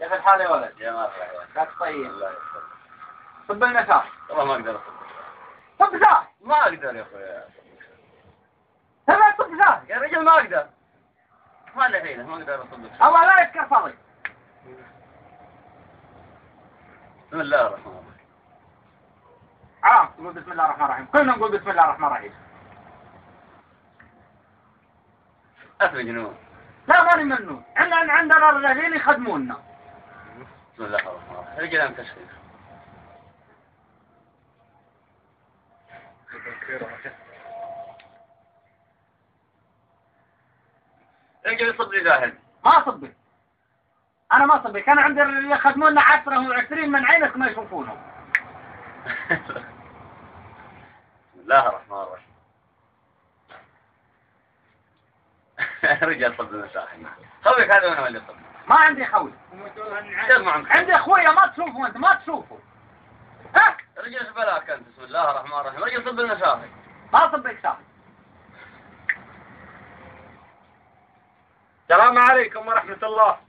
يا اخي الحال يا ولد. يا مرحبا. لا طيب. الله يسلمك. صب لنا شاي. والله ما اقدر اصب. صب شاي. ما اقدر يا اخوي. تبغى صب شاي. يا رجل ما اقدر. ما لي حيله، ما اقدر اصب لك. الله لا يذكر فضي. بسم الله الرحمن الرحيم. تقول بسم الله الرحمن الرحيم. كلنا نقول بسم الله الرحمن الرحيم. أثر جنون. لا ماني منه. عندنا رجالين يخدمونا. بسم الله الرحمن الرحيم. رجل أنت تشخيص. رجل يصب لي جاهز. ما صبي. أنا ما صبي. كان عندي اللي يخدمونا 10 و20 من عينك ما يشوفونهم. بسم الله الرحمن الرحيم. رجال صب لنا شاحن. خويك هذا وانا اللي صب. ما عندي خوي. عندي اخويا ما تشوفه انت ما تشوفه. ها؟ رجل ايش بلاك انت؟ بسم الله الرحمن الرحيم. رجل صب لنا شاحن. ما صبيك شاحن. السلام عليكم ورحمة الله.